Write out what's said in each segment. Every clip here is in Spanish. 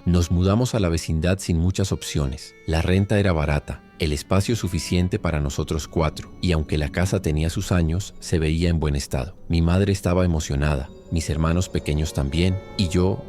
Nos mudamos a la vecindad sin muchas opciones. La renta era barata, el espacio suficiente para nosotros 4, y aunque la casa tenía sus años, se veía en buen estado. Mi madre estaba emocionada, mis hermanos pequeños también, y yo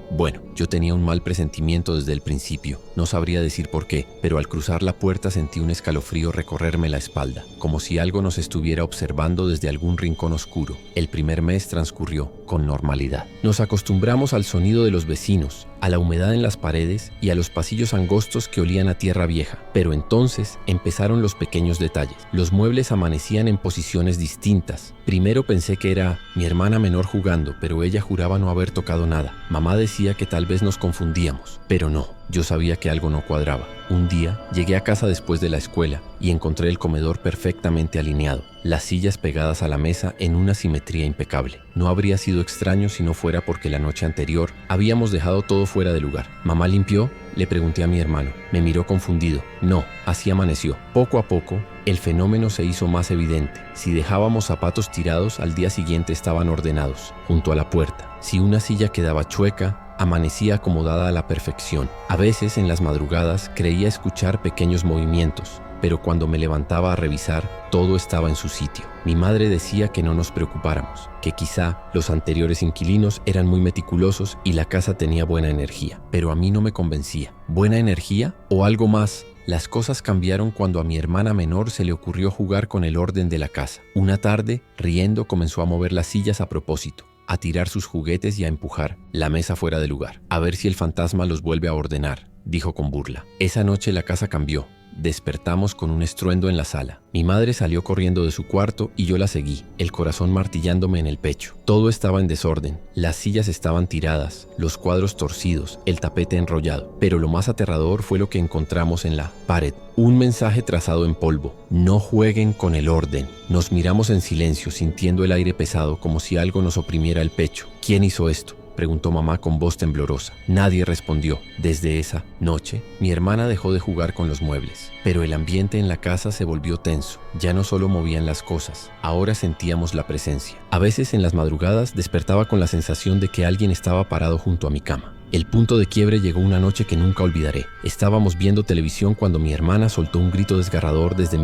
tenía un mal presentimiento desde el principio. No sabría decir por qué, pero al cruzar la puerta sentí un escalofrío recorrerme la espalda, como si algo nos estuviera observando desde algún rincón oscuro. El primer mes transcurrió con normalidad. Nos acostumbramos al sonido de los vecinos, a la humedad en las paredes y a los pasillos angostos que olían a tierra vieja. Pero entonces empezaron los pequeños detalles. Los muebles amanecían en posiciones distintas. Primero pensé que era mi hermana menor jugando, pero ella juraba no haber tocado nada. Mamá decía que tal vez nos confundíamos, pero no. Yo sabía que algo no cuadraba. Un día llegué a casa después de la escuela y encontré el comedor perfectamente alineado, las sillas pegadas a la mesa en una simetría impecable. No habría sido extraño si no fuera porque la noche anterior habíamos dejado todo fuera de lugar. ¿Mamá limpió?, le pregunté a mi hermano. Me miró confundido. No, así amaneció. Poco a poco, el fenómeno se hizo más evidente. Si dejábamos zapatos tirados, al día siguiente estaban ordenados, junto a la puerta. Si una silla quedaba chueca, amanecía acomodada a la perfección. A veces, en las madrugadas, creía escuchar pequeños movimientos, pero cuando me levantaba a revisar, todo estaba en su sitio. Mi madre decía que no nos preocupáramos, que quizá los anteriores inquilinos eran muy meticulosos y la casa tenía buena energía, pero a mí no me convencía. ¿Buena energía o algo más? Las cosas cambiaron cuando a mi hermana menor se le ocurrió jugar con el orden de la casa. Una tarde, riendo, comenzó a mover las sillas a propósito, a tirar sus juguetes y a empujar la mesa fuera de lugar. A ver si el fantasma los vuelve a ordenar, dijo con burla. Esa noche la casa cambió. Despertamos con un estruendo en la sala. Mi madre salió corriendo de su cuarto y yo la seguí, el corazón martillándome en el pecho. Todo estaba en desorden. Las sillas estaban tiradas, los cuadros torcidos, el tapete enrollado. Pero lo más aterrador fue lo que encontramos en la pared. Un mensaje trazado en polvo. No jueguen con el orden. Nos miramos en silencio, sintiendo el aire pesado, como si algo nos oprimiera el pecho. ¿Quién hizo esto?, preguntó mamá con voz temblorosa. Nadie respondió. Desde esa noche, mi hermana dejó de jugar con los muebles, pero el ambiente en la casa se volvió tenso. Ya no solo movían las cosas, ahora sentíamos la presencia. A veces en las madrugadas despertaba con la sensación de que alguien estaba parado junto a mi cama. El punto de quiebre llegó una noche que nunca olvidaré. Estábamos viendo televisión cuando mi hermana soltó un grito desgarrador desde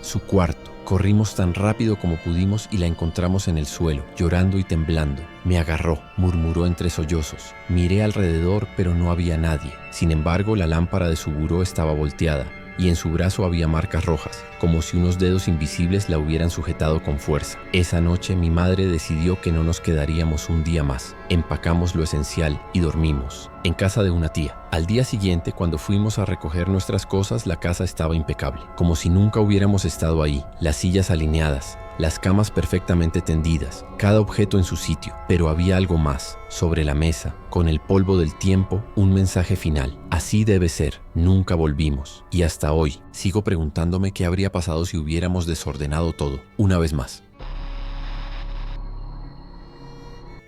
su cuarto. Corrimos tan rápido como pudimos y la encontramos en el suelo, llorando y temblando. Me agarró, murmuró entre sollozos. Miré alrededor, pero no había nadie. Sin embargo, la lámpara de su buró estaba volteada y en su brazo había marcas rojas, como si unos dedos invisibles la hubieran sujetado con fuerza. Esa noche mi madre decidió que no nos quedaríamos un día más. Empacamos lo esencial y dormimos en casa de una tía. Al día siguiente, cuando fuimos a recoger nuestras cosas, la casa estaba impecable, como si nunca hubiéramos estado ahí. Las sillas alineadas, las camas perfectamente tendidas, cada objeto en su sitio. Pero había algo más. Sobre la mesa, con el polvo del tiempo, un mensaje final. Así debe ser. Nunca volvimos. Y hasta hoy, sigo preguntándome qué habría pasado si hubiéramos desordenado todo. Una vez más.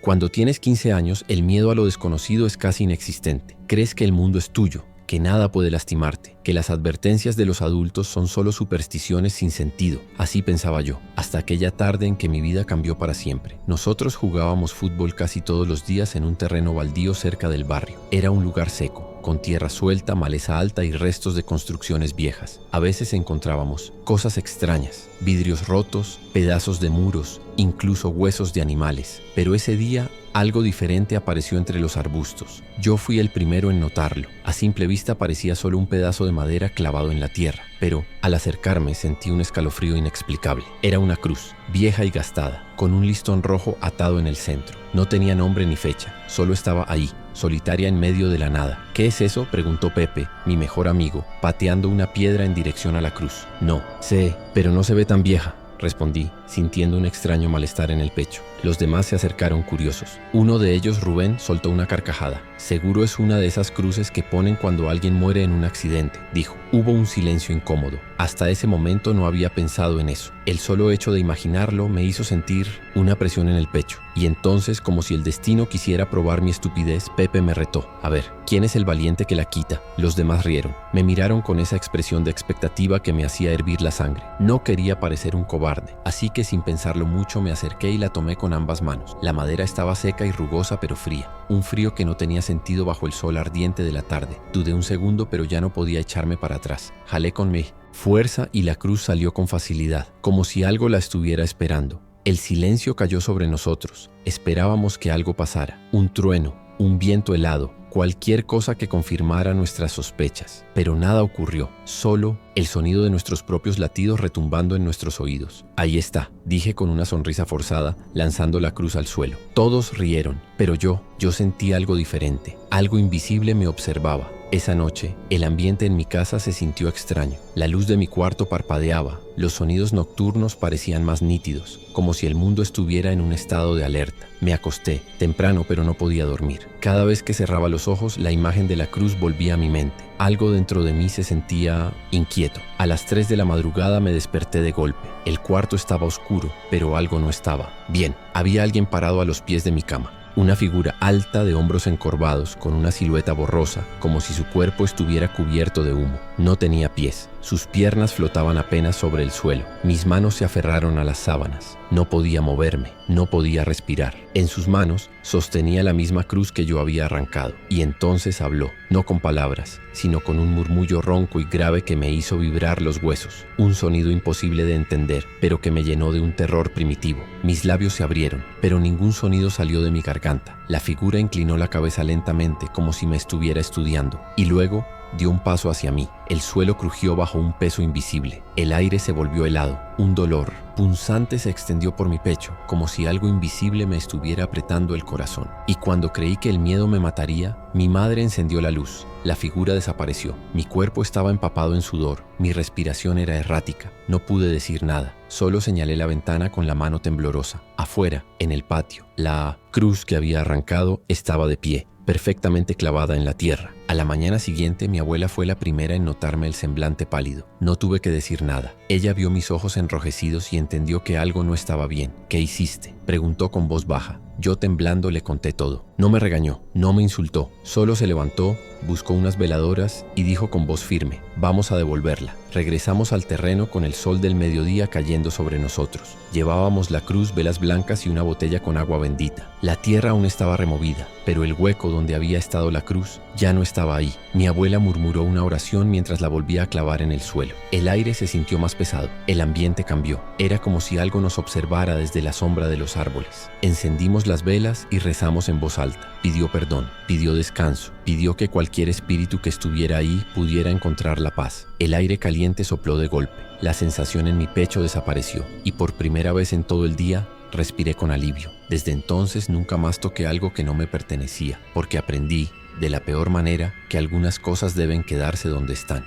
Cuando tienes 15 años, el miedo a lo desconocido es casi inexistente. Crees que el mundo es tuyo, que nada puede lastimarte, que las advertencias de los adultos son solo supersticiones sin sentido. Así pensaba yo, hasta aquella tarde en que mi vida cambió para siempre. Nosotros jugábamos fútbol casi todos los días en un terreno baldío cerca del barrio. Era un lugar seco, con tierra suelta, maleza alta y restos de construcciones viejas. A veces encontrábamos cosas extrañas, vidrios rotos, pedazos de muros, incluso huesos de animales. Pero ese día algo diferente apareció entre los arbustos. Yo fui el primero en notarlo. A simple vista parecía solo un pedazo de madera clavado en la tierra, pero al acercarme sentí un escalofrío inexplicable. Era una cruz, vieja y gastada, con un listón rojo atado en el centro. No tenía nombre ni fecha, solo estaba ahí, solitaria en medio de la nada. ¿Qué es eso?, preguntó Pepe, mi mejor amigo, pateando una piedra en dirección a la cruz. No, sé, pero no se ve tan vieja, respondí, sintiendo un extraño malestar en el pecho. Los demás se acercaron curiosos. Uno de ellos, Rubén, soltó una carcajada. Seguro es una de esas cruces que ponen cuando alguien muere en un accidente, dijo. Hubo un silencio incómodo. Hasta ese momento no había pensado en eso. El solo hecho de imaginarlo me hizo sentir una presión en el pecho. Y entonces, como si el destino quisiera probar mi estupidez, Pepe me retó. A ver, ¿quién es el valiente que la quita? Los demás rieron. Me miraron con esa expresión de expectativa que me hacía hervir la sangre. No quería parecer un cobarde, así que sin pensarlo mucho me acerqué y la tomé con ambas manos. La madera estaba seca y rugosa pero fría. un frío que no tenía sentido bajo el sol ardiente de la tarde. Dudé un segundo, pero ya no podía echarme para atrás. Jalé con mi fuerza y la cruz salió con facilidad, como si algo la estuviera esperando. El silencio cayó sobre nosotros. Esperábamos que algo pasara. Un trueno, un viento helado, cualquier cosa que confirmara nuestras sospechas. Pero nada ocurrió, solo el sonido de nuestros propios latidos retumbando en nuestros oídos. Ahí está, dije con una sonrisa forzada, lanzando la cruz al suelo. Todos rieron, pero yo sentí algo diferente. Algo invisible me observaba. Esa noche, el ambiente en mi casa se sintió extraño. La luz de mi cuarto parpadeaba, los sonidos nocturnos parecían más nítidos, como si el mundo estuviera en un estado de alerta. Me acosté, temprano, pero no podía dormir. Cada vez que cerraba los ojos, la imagen de la cruz volvía a mi mente. Algo dentro de mí se sentía inquieto. A las 3 de la madrugada me desperté de golpe. El cuarto estaba oscuro, pero algo no estaba bien. Había alguien parado a los pies de mi cama. Una figura alta de hombros encorvados, con una silueta borrosa, como si su cuerpo estuviera cubierto de humo. No tenía pies. Sus piernas flotaban apenas sobre el suelo. Mis manos se aferraron a las sábanas. No podía moverme, no podía respirar. En sus manos sostenía la misma cruz que yo había arrancado. Y entonces habló, no con palabras, sino con un murmullo ronco y grave que me hizo vibrar los huesos. Un sonido imposible de entender, pero que me llenó de un terror primitivo. Mis labios se abrieron, pero ningún sonido salió de mi garganta. La figura inclinó la cabeza lentamente, como si me estuviera estudiando. Y luego dio un paso hacia mí. El suelo crujió bajo un peso invisible. El aire se volvió helado. Un dolor punzante se extendió por mi pecho, como si algo invisible me estuviera apretando el corazón. Y cuando creí que el miedo me mataría, mi madre encendió la luz. La figura desapareció. Mi cuerpo estaba empapado en sudor. Mi respiración era errática. No pude decir nada. Solo señalé la ventana con la mano temblorosa. Afuera, en el patio, la cruz que había arrancado estaba de pie, perfectamente clavada en la tierra. A la mañana siguiente, mi abuela fue la primera en notarme el semblante pálido. No tuve que decir nada. Ella vio mis ojos enrojecidos y entendió que algo no estaba bien. ¿Qué hiciste?, preguntó con voz baja. Yo temblando le conté todo. No me regañó, no me insultó. Solo se levantó, buscó unas veladoras y dijo con voz firme: vamos a devolverla. Regresamos al terreno con el sol del mediodía cayendo sobre nosotros. Llevábamos la cruz, velas blancas y una botella con agua bendita. La tierra aún estaba removida, pero el hueco donde había estado la cruz ya no estaba ahí. Mi abuela murmuró una oración mientras la volvía a clavar en el suelo. El aire se sintió más pesado. El ambiente cambió. Era como si algo nos observara desde la sombra de los árboles. Encendimos las velas y rezamos en voz alta. Pidió perdón, pidió descanso, pidió que cualquier espíritu que estuviera ahí pudiera encontrar la paz. El aire caliente sopló de golpe. La sensación en mi pecho desapareció y por primera vez en todo el día respiré con alivio. Desde entonces nunca más toqué algo que no me pertenecía, porque aprendí, de la peor manera, que algunas cosas deben quedarse donde están.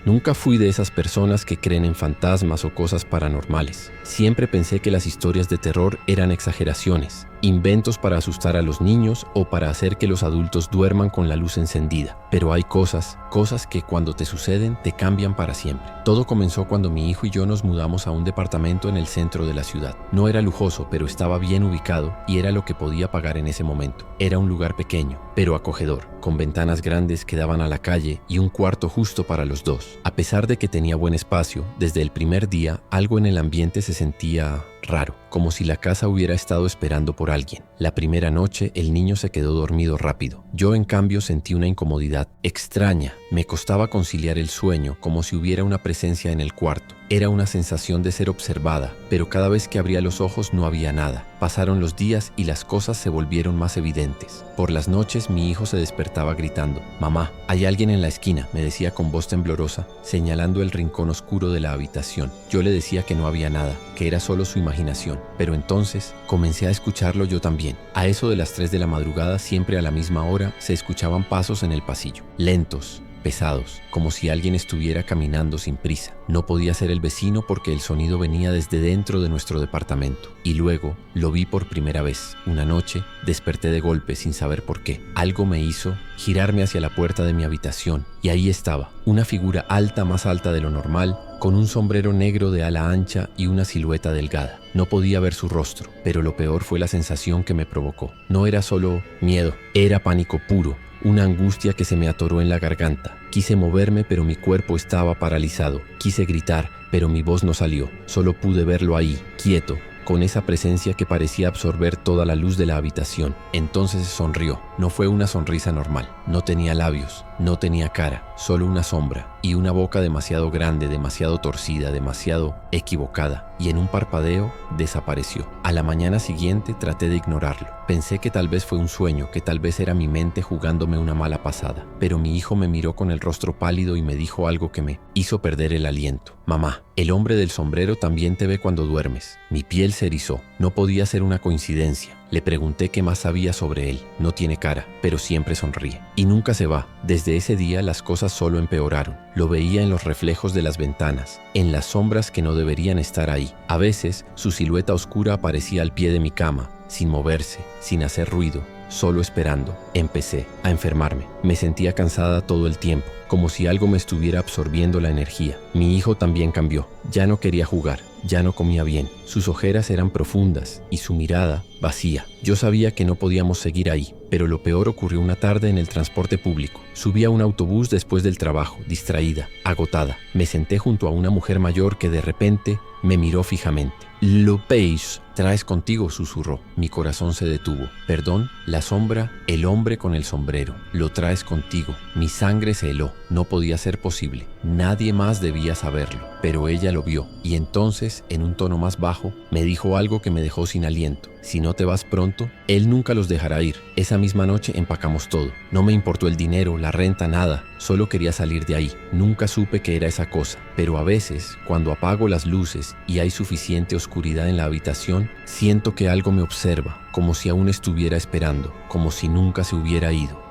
Nunca fui de esas personas que creen en fantasmas o cosas paranormales. Siempre pensé que las historias de terror eran exageraciones, inventos para asustar a los niños o para hacer que los adultos duerman con la luz encendida. Pero hay cosas que cuando te suceden te cambian para siempre. Todo comenzó cuando mi hijo y yo nos mudamos a un departamento en el centro de la ciudad. No era lujoso, pero estaba bien ubicado y era lo que podía pagar en ese momento. Era un lugar pequeño, pero acogedor, con ventanas grandes que daban a la calle y un cuarto justo para los dos. A pesar de que tenía buen espacio, desde el primer día algo en el ambiente se sentía raro, como si la casa hubiera estado esperando por alguien. La primera noche el niño se quedó dormido rápido. Yo en cambio sentí una incomodidad extraña. Me costaba conciliar el sueño, como si hubiera una presencia en el cuarto. Era una sensación de ser observada, pero cada vez que abría los ojos no había nada. Pasaron los días y las cosas se volvieron más evidentes. Por las noches mi hijo se despertaba gritando: «Mamá, hay alguien en la esquina», me decía con voz temblorosa, señalando el rincón oscuro de la habitación. Yo le decía que no había nada, que era solo su imaginación, pero entonces comencé a escucharlo yo también. A eso de las 3 de la madrugada, siempre a la misma hora, se escuchaban pasos en el pasillo, lentos, pesados, como si alguien estuviera caminando sin prisa. No podía ser el vecino porque el sonido venía desde dentro de nuestro departamento. Y luego lo vi por primera vez. Una noche desperté de golpe sin saber por qué. Algo me hizo girarme hacia la puerta de mi habitación y ahí estaba, una figura alta, más alta de lo normal, con un sombrero negro de ala ancha y una silueta delgada. No podía ver su rostro, pero lo peor fue la sensación que me provocó. No era solo miedo, era pánico puro. Una angustia que se me atoró en la garganta. Quise moverme, pero mi cuerpo estaba paralizado. Quise gritar, pero mi voz no salió. Solo pude verlo ahí, quieto, con esa presencia que parecía absorber toda la luz de la habitación. Entonces sonrió. No fue una sonrisa normal. No tenía labios, no tenía cara, solo una sombra y una boca demasiado grande, demasiado torcida, demasiado equivocada, y en un parpadeo desapareció. A la mañana siguiente traté de ignorarlo. Pensé que tal vez fue un sueño, que tal vez era mi mente jugándome una mala pasada, pero mi hijo me miró con el rostro pálido y me dijo algo que me hizo perder el aliento. Mamá, el hombre del sombrero también te ve cuando duermes. Mi piel se erizó. No podía ser una coincidencia. Le pregunté qué más sabía sobre él. No tiene cara, pero siempre sonríe. Y nunca se va. Desde ese día las cosas solo empeoraron. Lo veía en los reflejos de las ventanas, en las sombras que no deberían estar ahí. A veces, su silueta oscura aparecía al pie de mi cama, sin moverse, sin hacer ruido, solo esperando. Empecé a enfermarme. Me sentía cansada todo el tiempo, como si algo me estuviera absorbiendo la energía. Mi hijo también cambió. Ya no quería jugar, ya no comía bien. Sus ojeras eran profundas y su mirada vacía. Yo sabía que no podíamos seguir ahí, pero lo peor ocurrió una tarde en el transporte público. Subí a un autobús después del trabajo, distraída, agotada. Me senté junto a una mujer mayor que de repente me miró fijamente. «Lupéis, traes contigo», susurró. Mi corazón se detuvo. Perdón, la sombra, el hombre con el sombrero. Lo traes contigo. Mi sangre se heló. No podía ser posible. Nadie más debía saberlo. Pero ella lo vio. Y entonces, en un tono más bajo, me dijo algo que me dejó sin aliento. Si no te vas pronto, él nunca los dejará ir. Esa misma noche empacamos todo. No me importó el dinero, la renta, nada. Solo quería salir de ahí. Nunca supe qué era esa cosa. Pero a veces, cuando apago las luces y hay suficiente oscuridad en la habitación, siento que algo me observa, como si aún estuviera esperando, como si nunca se hubiera ido.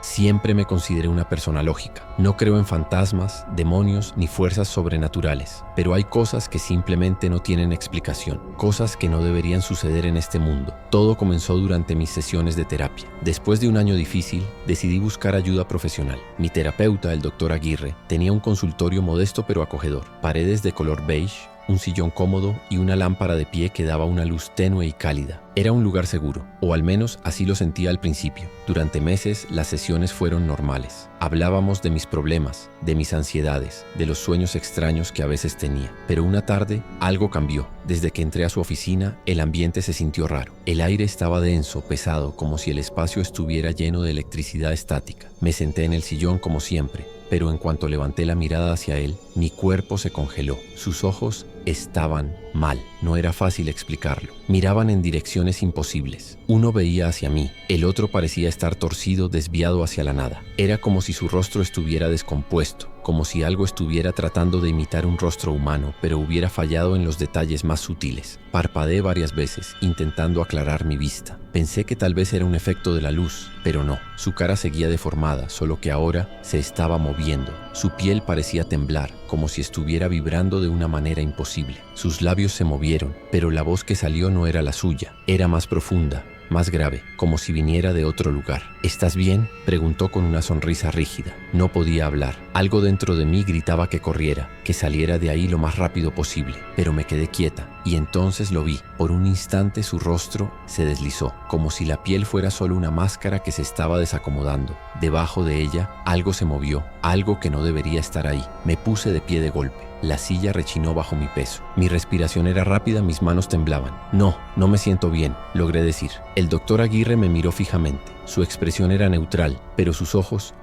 Siempre me consideré una persona lógica. No creo en fantasmas, demonios ni fuerzas sobrenaturales, pero hay cosas que simplemente no tienen explicación, cosas que no deberían suceder en este mundo. Todo comenzó durante mis sesiones de terapia. Después de un año difícil, decidí buscar ayuda profesional. Mi terapeuta, el Dr. Aguirre, tenía un consultorio modesto pero acogedor, paredes de color beige, un sillón cómodo y una lámpara de pie que daba una luz tenue y cálida. Era un lugar seguro, o al menos así lo sentía al principio. Durante meses las sesiones fueron normales. Hablábamos de mis problemas, de mis ansiedades, de los sueños extraños que a veces tenía. Pero una tarde algo cambió. Desde que entré a su oficina, el ambiente se sintió raro. El aire estaba denso, pesado, como si el espacio estuviera lleno de electricidad estática. Me senté en el sillón como siempre, pero en cuanto levanté la mirada hacia él, mi cuerpo se congeló. Sus ojos estaban mal. No era fácil explicarlo. Miraban en direcciones imposibles. Uno veía hacia mí, el otro parecía estar torcido, desviado hacia la nada. Era como si su rostro estuviera descompuesto, como si algo estuviera tratando de imitar un rostro humano, pero hubiera fallado en los detalles más sutiles. Parpadeé varias veces, intentando aclarar mi vista. Pensé que tal vez era un efecto de la luz, pero no. Su cara seguía deformada, solo que ahora se estaba moviendo. Su piel parecía temblar, como si estuviera vibrando de una manera imposible. Sus labios se movieron, pero la voz que salió no era la suya. Era más profunda, más grave, como si viniera de otro lugar. ¿Estás bien?, preguntó con una sonrisa rígida. No podía hablar. Algo dentro de mí gritaba que corriera, que saliera de ahí lo más rápido posible, pero me quedé quieta, y entonces lo vi. Por un instante su rostro se deslizó, como si la piel fuera solo una máscara que se estaba desacomodando. Debajo de ella, algo se movió, algo que no debería estar ahí. Me puse de pie de golpe. La silla rechinó bajo mi peso. Mi respiración era rápida, mis manos temblaban. No me siento bien, logré decir. El doctor Aguirre me miró fijamente. Su expresión era neutral, pero sus ojos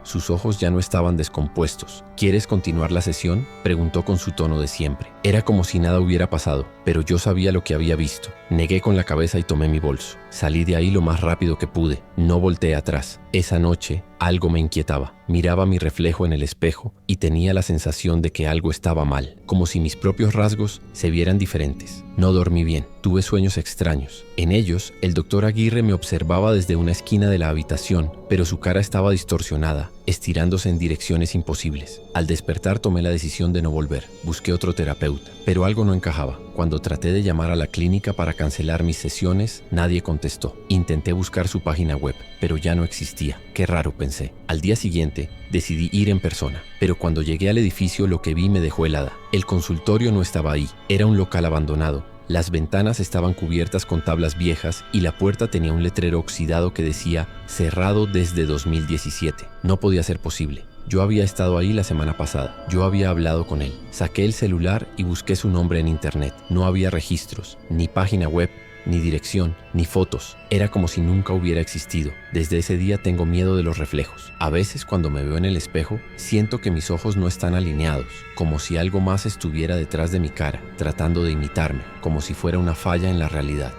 ya no estaban descompuestos. ¿Quieres continuar la sesión?, preguntó con su tono de siempre. Era como si nada hubiera pasado, pero yo sabía lo que había visto. Negué con la cabeza y tomé mi bolso. Salí de ahí lo más rápido que pude. No volteé atrás. Esa noche algo me inquietaba. Miraba mi reflejo en el espejo y tenía la sensación de que algo estaba mal, como si mis propios rasgos se vieran diferentes. No dormí bien. Tuve sueños extraños. En ellos, el doctor Aguirre me observaba desde una esquina de la habitación, pero su cara estaba distorsionada, estirándose en direcciones imposibles. Al despertar tomé la decisión de no volver. Busqué otro terapeuta, pero algo no encajaba. Cuando traté de llamar a la clínica para cancelar mis sesiones, nadie contestó. Intenté buscar su página web, pero ya no existía. Qué raro, pensé. Al día siguiente, decidí ir en persona, pero cuando llegué al edificio lo que vi me dejó helada. El consultorio no estaba ahí, era un local abandonado. Las ventanas estaban cubiertas con tablas viejas y la puerta tenía un letrero oxidado que decía «Cerrado desde 2017». No podía ser posible. Yo había estado ahí la semana pasada. Yo había hablado con él. Saqué el celular y busqué su nombre en internet. No había registros, ni página web, ni dirección, ni fotos. Era como si nunca hubiera existido. Desde ese día tengo miedo de los reflejos. A veces cuando me veo en el espejo, siento que mis ojos no están alineados, como si algo más estuviera detrás de mi cara, tratando de imitarme, como si fuera una falla en la realidad.